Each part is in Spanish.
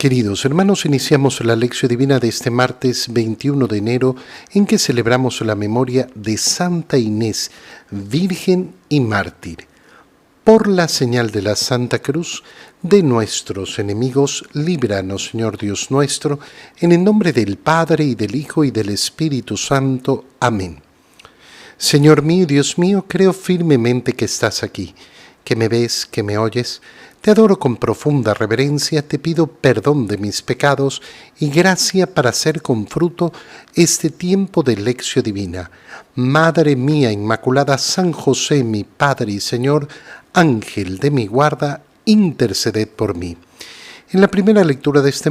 Queridos hermanos, iniciamos la lección divina de este martes 21 de enero en que celebramos la memoria de Santa Inés, Virgen y Mártir. Por la señal de la Santa Cruz de nuestros enemigos, líbranos, Señor Dios nuestro, en el nombre del Padre, y del Hijo, y del Espíritu Santo. Amén. Señor mío y Dios mío, creo firmemente que estás aquí, que me ves, que me oyes. Te adoro con profunda reverencia, te pido perdón de mis pecados y gracia para hacer con fruto este tiempo de lección divina. Madre mía Inmaculada, San José, mi Padre y Señor, Ángel de mi guarda, interceded por mí. En la primera lectura de este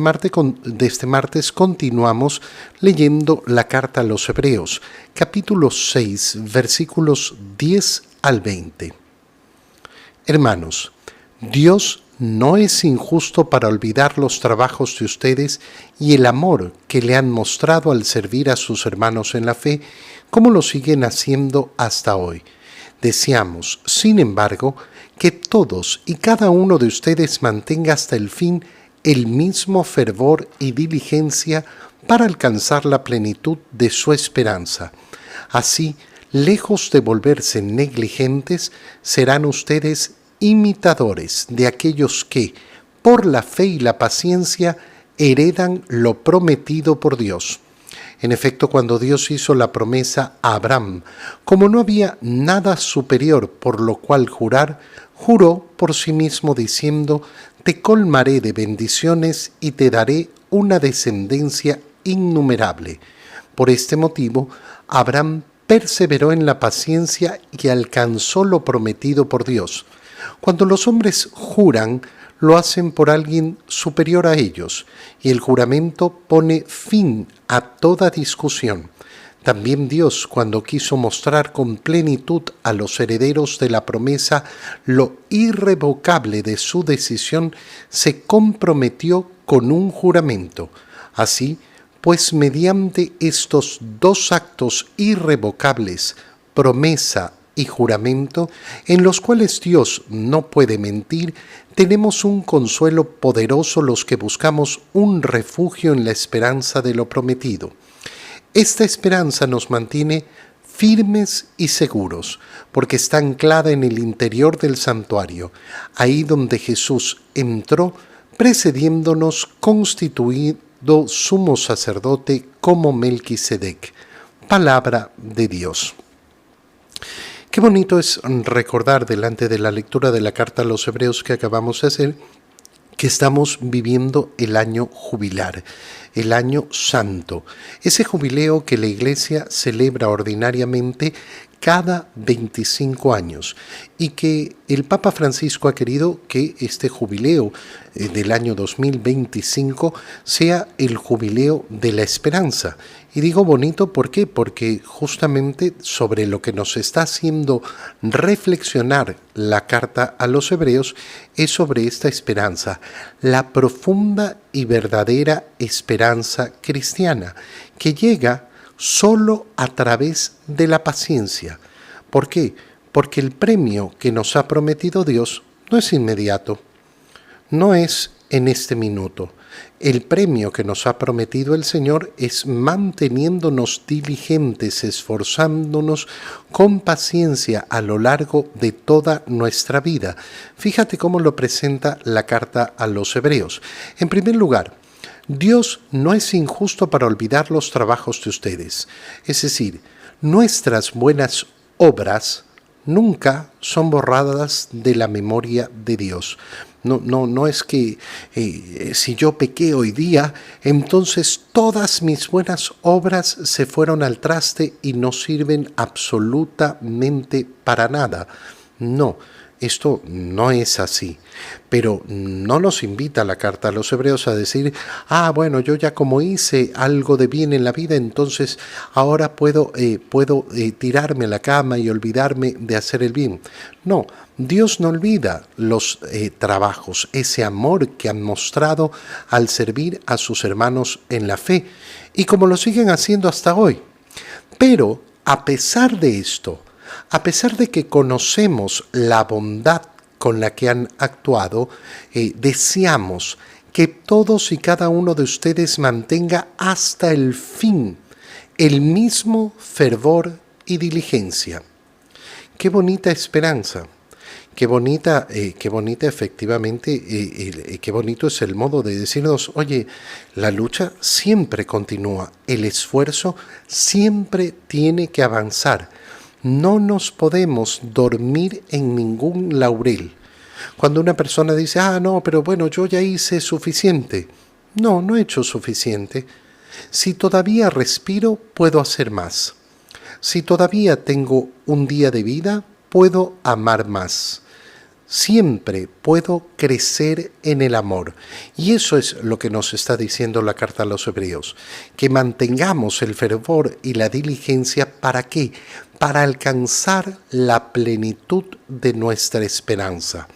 martes continuamos leyendo la carta a los Hebreos, capítulo 6, versículos 10 al 20. Hermanos, Dios no es injusto para olvidar los trabajos de ustedes y el amor que le han mostrado al servir a sus hermanos en la fe, como lo siguen haciendo hasta hoy. Deseamos, sin embargo, que todos y cada uno de ustedes mantenga hasta el fin el mismo fervor y diligencia para alcanzar la plenitud de su esperanza. Así, lejos de volverse negligentes, serán ustedes imitadores de aquellos que, por la fe y la paciencia, heredan lo prometido por Dios. En efecto, cuando Dios hizo la promesa a Abraham, como no había nada superior por lo cual jurar, juró por sí mismo diciendo: «Te colmaré de bendiciones y te daré una descendencia innumerable». Por este motivo, Abraham perseveró en la paciencia y alcanzó lo prometido por Dios. Cuando los hombres juran, lo hacen por alguien superior a ellos, y el juramento pone fin a toda discusión. También Dios, cuando quiso mostrar con plenitud a los herederos de la promesa lo irrevocable de su decisión, se comprometió con un juramento. Así, pues mediante estos dos actos irrevocables, promesa y juramento, en los cuales Dios no puede mentir, tenemos un consuelo poderoso los que buscamos un refugio en la esperanza de lo prometido. Esta esperanza nos mantiene firmes y seguros, porque está anclada en el interior del santuario, ahí donde Jesús entró, precediéndonos constituido sumo sacerdote como Melquisedec. Palabra de Dios. Qué bonito es recordar delante de la lectura de la carta a los Hebreos que acabamos de hacer, que estamos viviendo el año jubilar, el año santo, ese jubileo que la Iglesia celebra ordinariamente cada 25 años y que el Papa Francisco ha querido que este jubileo del año 2025 sea el jubileo de la esperanza. Y digo bonito, ¿por qué? Porque justamente sobre lo que nos está haciendo reflexionar la carta a los Hebreos es sobre esta esperanza, la profunda y verdadera esperanza cristiana, que llega solo a través de la paciencia. ¿Por qué? Porque el premio que nos ha prometido Dios no es inmediato, no es en este minuto. El premio que nos ha prometido el Señor es manteniéndonos diligentes, esforzándonos con paciencia a lo largo de toda nuestra vida. Fíjate cómo lo presenta la carta a los Hebreos. En primer lugar, Dios no es injusto para olvidar los trabajos de ustedes. Es decir, nuestras buenas obras nunca son borradas de la memoria de Dios. No es que si yo pequé hoy día, entonces todas mis buenas obras se fueron al traste y no sirven absolutamente para nada. No, esto no es así. Pero no nos invita la carta a los Hebreos a decir: bueno, yo ya como hice algo de bien en la vida, entonces ahora puedo tirarme a la cama y olvidarme de hacer el bien. No, Dios no olvida los trabajos, ese amor que han mostrado al servir a sus hermanos en la fe, y como lo siguen haciendo hasta hoy. Pero, a pesar de esto, a pesar de que conocemos la bondad con la que han actuado, deseamos que todos y cada uno de ustedes mantenga hasta el fin el mismo fervor y diligencia. Qué bonita esperanza, qué bonita efectivamente, qué bonito es el modo de decirnos, oye, la lucha siempre continúa, el esfuerzo siempre tiene que avanzar. No nos podemos dormir en ningún laurel. Cuando una persona dice, no, pero bueno, yo ya hice suficiente. No, no he hecho suficiente. Si todavía respiro, puedo hacer más. Si todavía tengo un día de vida, puedo amar más. Siempre puedo crecer en el amor. Y eso es lo que nos está diciendo la carta a los Hebreos. Que mantengamos el fervor y la diligencia, ¿para qué? Para alcanzar la plenitud de nuestra esperanza.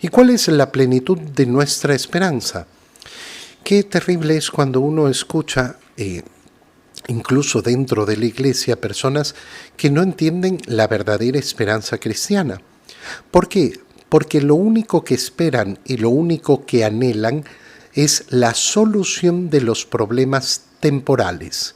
¿Y cuál es la plenitud de nuestra esperanza? Qué terrible es cuando uno escucha, incluso dentro de la iglesia, personas que no entienden la verdadera esperanza cristiana. ¿Por qué? Porque lo único que esperan y lo único que anhelan es la solución de los problemas temporales.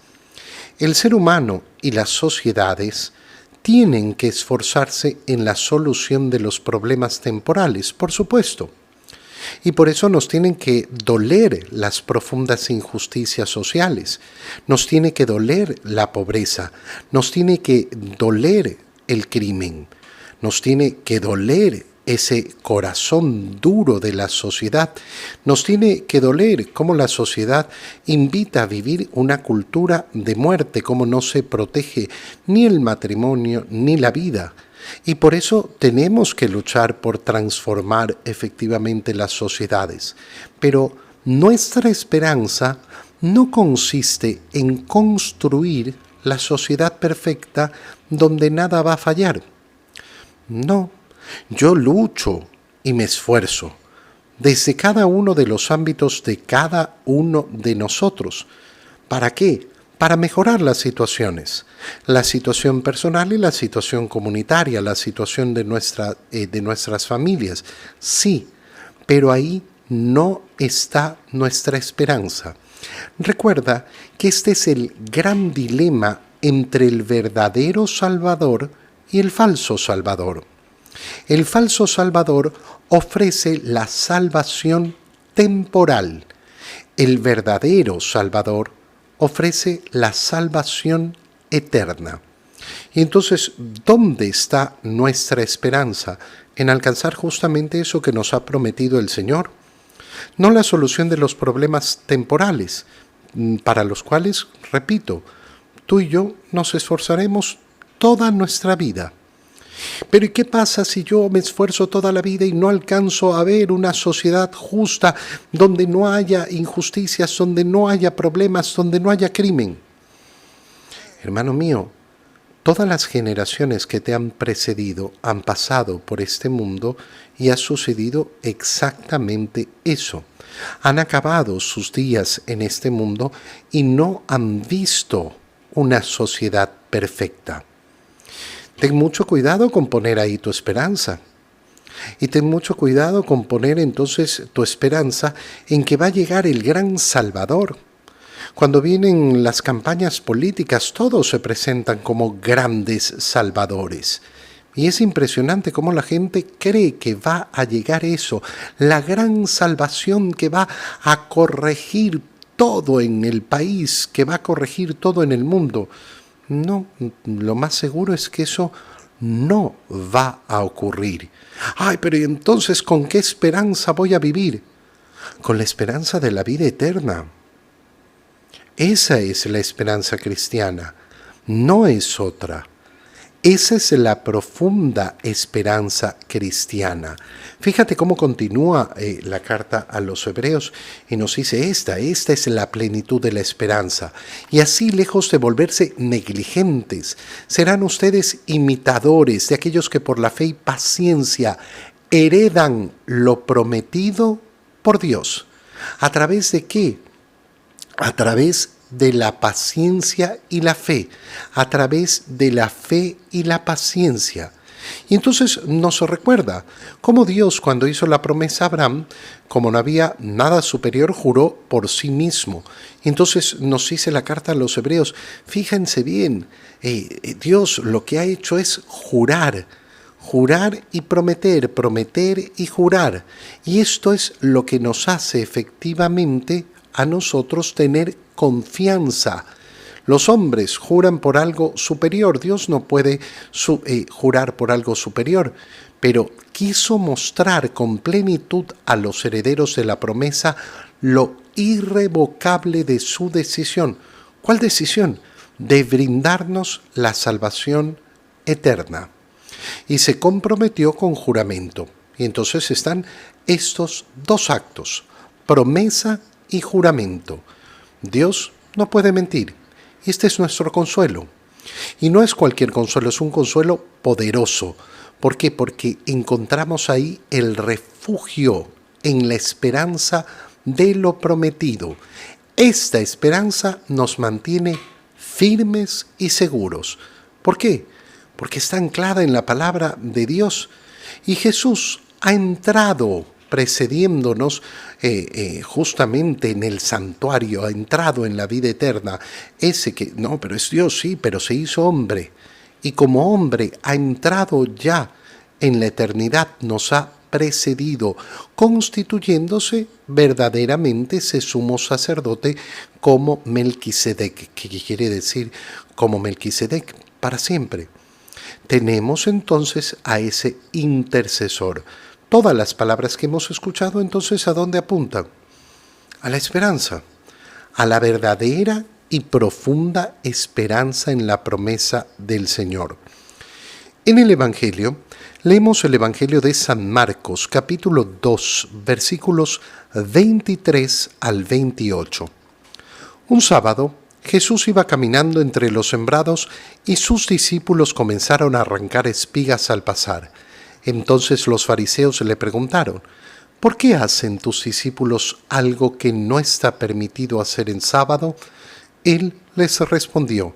El ser humano y las sociedades tienen que esforzarse en la solución de los problemas temporales, por supuesto. Y por eso nos tienen que doler las profundas injusticias sociales, nos tiene que doler la pobreza, nos tiene que doler el crimen, nos tiene que doler ese corazón duro de la sociedad, nos tiene que doler cómo la sociedad invita a vivir una cultura de muerte, cómo no se protege ni el matrimonio ni la vida. Y por eso tenemos que luchar por transformar efectivamente las sociedades. Pero nuestra esperanza no consiste en construir la sociedad perfecta donde nada va a fallar. No, yo lucho y me esfuerzo desde cada uno de los ámbitos de cada uno de nosotros. ¿Para qué? Para mejorar las situaciones, la situación personal y la situación comunitaria, la situación de nuestras familias. Sí, pero ahí no está nuestra esperanza. Recuerda que este es el gran dilema entre el verdadero Salvador y el falso Salvador. El falso Salvador ofrece la salvación temporal. El verdadero Salvador ofrece la salvación eterna. Y entonces, ¿dónde está nuestra esperanza? En alcanzar justamente eso que nos ha prometido el Señor. No la solución de los problemas temporales, para los cuales, repito, tú y yo nos esforzaremos toda nuestra vida. Pero ¿y qué pasa si yo me esfuerzo toda la vida y no alcanzo a ver una sociedad justa, donde no haya injusticias, donde no haya problemas, donde no haya crimen? Hermano mío, todas las generaciones que te han precedido han pasado por este mundo y ha sucedido exactamente eso. Han acabado sus días en este mundo y no han visto una sociedad perfecta. Ten mucho cuidado con poner ahí tu esperanza. Y ten mucho cuidado con poner entonces tu esperanza en que va a llegar el gran Salvador. Cuando vienen las campañas políticas, todos se presentan como grandes salvadores. Y es impresionante cómo la gente cree que va a llegar eso, la gran salvación que va a corregir todo en el país, que va a corregir todo en el mundo. No, lo más seguro es que eso no va a ocurrir. Ay, pero ¿y entonces con qué esperanza voy a vivir? Con la esperanza de la vida eterna. Esa es la esperanza cristiana, no es otra. Esa es la profunda esperanza cristiana. Fíjate cómo continúa la carta a los Hebreos y nos dice esta es la plenitud de la esperanza. Y así, lejos de volverse negligentes, serán ustedes imitadores de aquellos que por la fe y paciencia heredan lo prometido por Dios. ¿A través de qué? A través de la paciencia y la fe, a través de la fe y la paciencia. Y entonces nos recuerda cómo Dios, cuando hizo la promesa a Abraham, como no había nada superior, juró por sí mismo. Y entonces nos dice la carta a los hebreos, fíjense bien, Dios lo que ha hecho es jurar y prometer, prometer y jurar. Y esto es lo que nos hace efectivamente a nosotros tener confianza. Los hombres juran por algo superior, Dios no puede jurar por algo superior, pero quiso mostrar con plenitud a los herederos de la promesa lo irrevocable de su decisión. ¿Cuál decisión? De brindarnos la salvación eterna. Y se comprometió con juramento. Y entonces están estos dos actos, promesa y juramento. Dios no puede mentir. Este es nuestro consuelo. Y no es cualquier consuelo, es un consuelo poderoso. ¿Por qué? Porque encontramos ahí el refugio en la esperanza de lo prometido. Esta esperanza nos mantiene firmes y seguros. ¿Por qué? Porque está anclada en la palabra de Dios. Y Jesús ha entrado precediéndonos justamente en el santuario, ha entrado en la vida eterna. Ese que, no, pero es Dios, sí, pero se hizo hombre. Y como hombre ha entrado ya en la eternidad, nos ha precedido, constituyéndose verdaderamente ese sumo sacerdote como Melquisedec, que quiere decir como Melquisedec, para siempre. Tenemos entonces a ese intercesor. Todas las palabras que hemos escuchado entonces ¿a dónde apuntan? A la esperanza, a la verdadera y profunda esperanza en la promesa del Señor. En el Evangelio, leemos el Evangelio de San Marcos, capítulo 2, versículos 23 al 28. Un sábado, Jesús iba caminando entre los sembrados y sus discípulos comenzaron a arrancar espigas al pasar. Entonces los fariseos le preguntaron, ¿por qué hacen tus discípulos algo que no está permitido hacer en sábado? Él les respondió,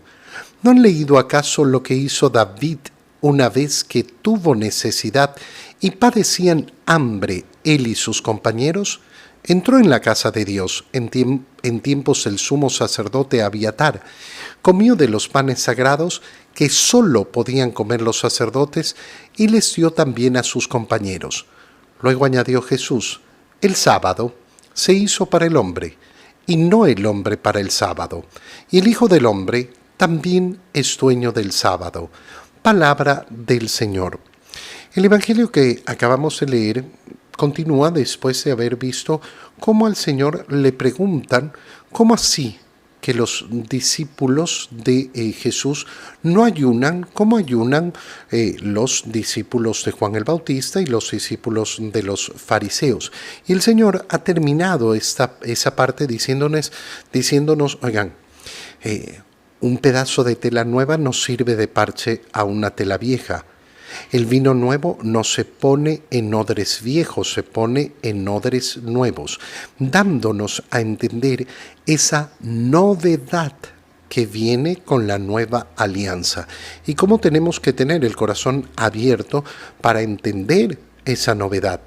¿no han leído acaso lo que hizo David una vez que tuvo necesidad y padecían hambre él y sus compañeros? Entró en la casa de Dios en tiempos del sumo sacerdote Abiatar, comió de los panes sagrados que sólo podían comer los sacerdotes y les dio también a sus compañeros. Luego añadió Jesús, el sábado se hizo para el hombre y no el hombre para el sábado, y el Hijo del Hombre también es dueño del sábado. Palabra del Señor. El Evangelio que acabamos de leer continúa después de haber visto cómo al Señor le preguntan, ¿cómo así que los discípulos de Jesús no ayunan? ¿Cómo ayunan los discípulos de Juan el Bautista y los discípulos de los fariseos? Y el Señor ha terminado esa parte diciéndonos, oigan, un pedazo de tela nueva no sirve de parche a una tela vieja. El vino nuevo no se pone en odres viejos, se pone en odres nuevos, dándonos a entender esa novedad que viene con la nueva alianza. Y cómo tenemos que tener el corazón abierto para entender esa novedad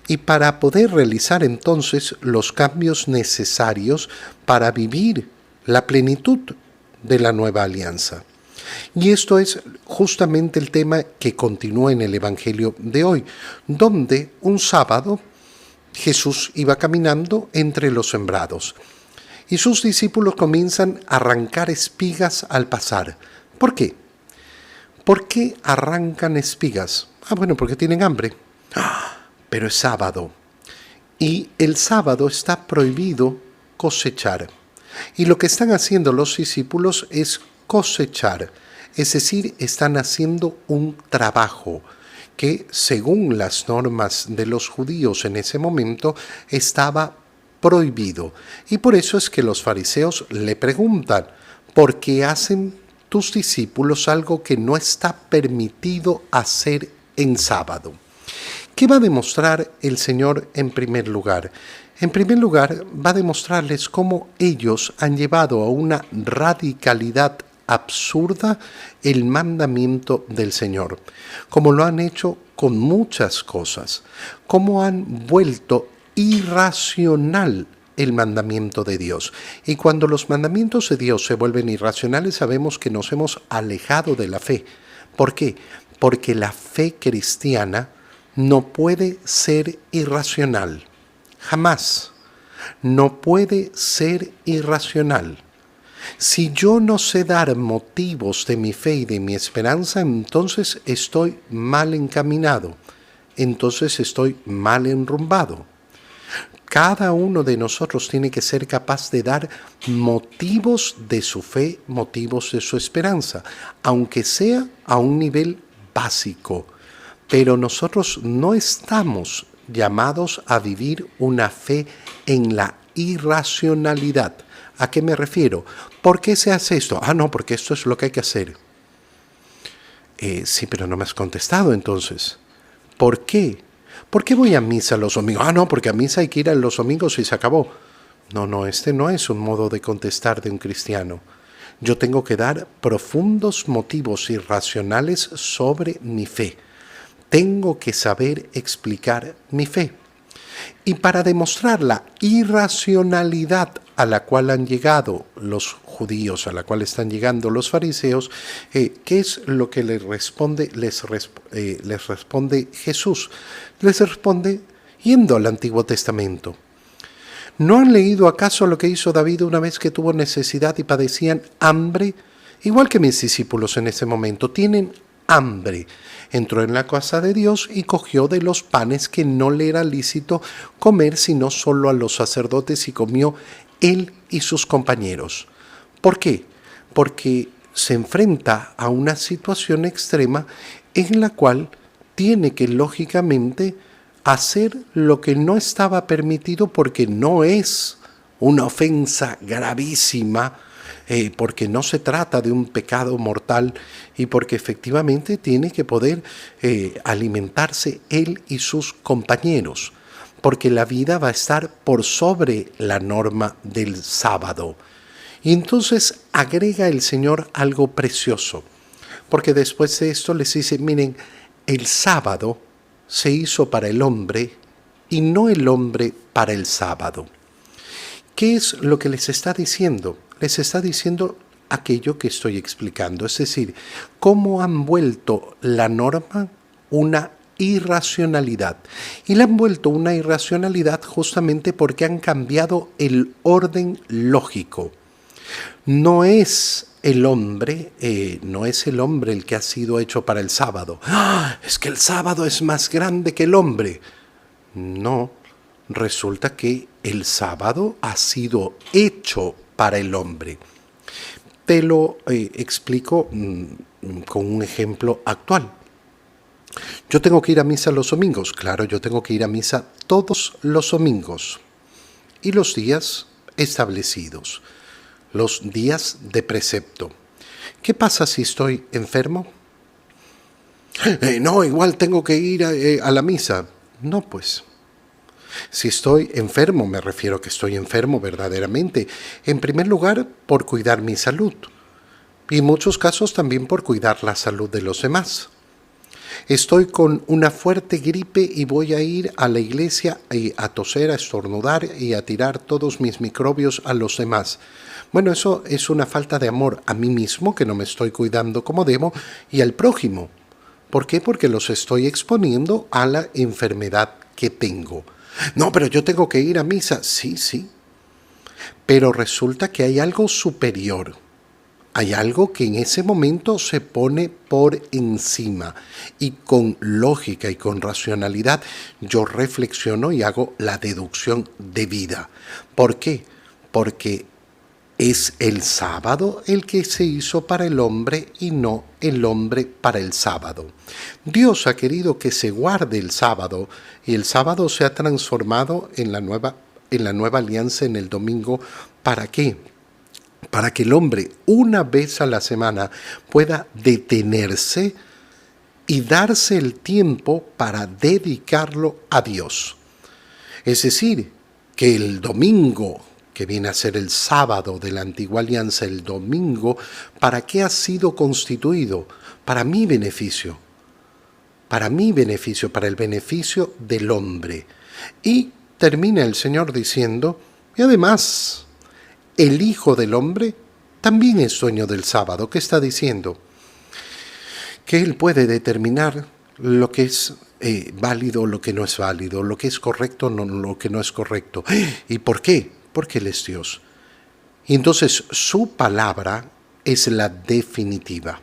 y para poder realizar entonces los cambios necesarios para vivir la plenitud de la nueva alianza. Y esto es justamente el tema que continúa en el Evangelio de hoy, donde un sábado Jesús iba caminando entre los sembrados y sus discípulos comienzan a arrancar espigas al pasar. ¿Por qué? ¿Por qué arrancan espigas? Bueno, porque tienen hambre. Pero es sábado y el sábado está prohibido cosechar. Y lo que están haciendo los discípulos es cosechar, es decir, están haciendo un trabajo que, según las normas de los judíos en ese momento, estaba prohibido. Y por eso es que los fariseos le preguntan, ¿por qué hacen tus discípulos algo que no está permitido hacer en sábado? ¿Qué va a demostrar el Señor en primer lugar? En primer lugar, va a demostrarles cómo ellos han llevado a una radicalidad absurda el mandamiento del Señor, como lo han hecho con muchas cosas, como han vuelto irracional el mandamiento de Dios. Y cuando los mandamientos de Dios se vuelven irracionales, sabemos que nos hemos alejado de la fe. ¿Por qué? Porque la fe cristiana no puede ser irracional. Jamás. No puede ser irracional. Si yo no sé dar motivos de mi fe y de mi esperanza, entonces estoy mal encaminado. Entonces estoy mal enrumbado. Cada uno de nosotros tiene que ser capaz de dar motivos de su fe, motivos de su esperanza, aunque sea a un nivel básico. Pero nosotros no estamos llamados a vivir una fe en la irracionalidad. ¿A qué me refiero? ¿Por qué se hace esto? No, porque esto es lo que hay que hacer. Sí, pero no me has contestado entonces. ¿Por qué? ¿Por qué voy a misa los domingos? No, porque a misa hay que ir a los domingos y se acabó. No, este no es un modo de contestar de un cristiano. Yo tengo que dar profundos motivos irracionales sobre mi fe. Tengo que saber explicar mi fe. Y para demostrar la irracionalidad a la cual han llegado los judíos, a la cual están llegando los fariseos, ¿qué es lo que les responde Jesús? Les responde yendo al Antiguo Testamento. ¿No han leído acaso lo que hizo David una vez que tuvo necesidad y padecían hambre? Igual que mis discípulos en ese momento, tienen hambre. Entró en la casa de Dios y cogió de los panes que no le era lícito comer, sino solo a los sacerdotes, y comió él y sus compañeros. ¿Por qué? Porque se enfrenta a una situación extrema en la cual tiene que lógicamente hacer lo que no estaba permitido, porque no es una ofensa gravísima, porque no se trata de un pecado mortal, y porque efectivamente tiene que poder alimentarse él y sus compañeros, porque la vida va a estar por sobre la norma del sábado. Y entonces agrega el Señor algo precioso, porque después de esto les dice: miren, el sábado se hizo para el hombre y no el hombre para el sábado. ¿Qué es lo que les está diciendo? Les está diciendo aquello que estoy explicando, es decir, cómo han vuelto la norma una irracionalidad. Y la han vuelto una irracionalidad justamente porque han cambiado el orden lógico. No es el hombre el que ha sido hecho para el sábado. Es que el sábado es más grande que el hombre. No, resulta que el sábado ha sido hecho para el hombre. Te lo explico con un ejemplo actual. Yo tengo que ir a misa los domingos. Claro, yo tengo que ir a misa todos los domingos y los días establecidos, los días de precepto. ¿Qué pasa si estoy enfermo? No, igual tengo que ir a la misa. No, pues. Si estoy enfermo, me refiero a que estoy enfermo verdaderamente, en primer lugar por cuidar mi salud, y en muchos casos también por cuidar la salud de los demás. Estoy con una fuerte gripe y voy a ir a la iglesia a toser, a estornudar y a tirar todos mis microbios a los demás. Bueno, eso es una falta de amor a mí mismo, que no me estoy cuidando como debo, y al prójimo. ¿Por qué? Porque los estoy exponiendo a la enfermedad que tengo. No, pero yo tengo que ir a misa. Sí. Pero resulta que hay algo superior. Hay algo que en ese momento se pone por encima. Y con lógica y con racionalidad yo reflexiono y hago la deducción debida. ¿Por qué? Porque es el sábado el que se hizo para el hombre y no el hombre para el sábado. Dios ha querido que se guarde el sábado, y el sábado se ha transformado en la nueva alianza, en el domingo. ¿Para qué? Para que el hombre una vez a la semana pueda detenerse y darse el tiempo para dedicarlo a Dios. Es decir, que el domingo que viene a ser el sábado de la antigua alianza, el domingo, ¿para qué ha sido constituido? Para mi beneficio, para mi beneficio, para el beneficio del hombre. Y termina el Señor diciendo, y además, el Hijo del Hombre también es dueño del sábado. ¿Qué está diciendo? Que Él puede determinar lo que es válido, lo que no es válido, lo que es correcto, no, lo que no es correcto. ¿Y por qué? Porque Él es Dios. Y entonces su palabra es la definitiva.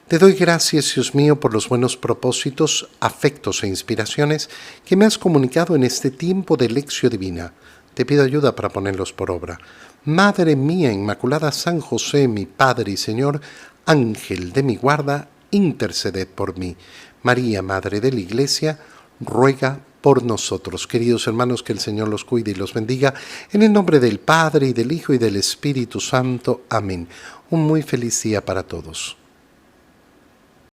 Te doy gracias, Dios mío, por los buenos propósitos, afectos e inspiraciones que me has comunicado en este tiempo de lección divina. Te pido ayuda para ponerlos por obra. Madre mía Inmaculada, San José, mi Padre y Señor, Ángel de mi guarda, interceded por mí. María, Madre de la Iglesia, ruega por nosotros. Queridos hermanos, que el Señor los cuide y los bendiga. En el nombre del Padre, y del Hijo, y del Espíritu Santo. Amén. Un muy feliz día para todos.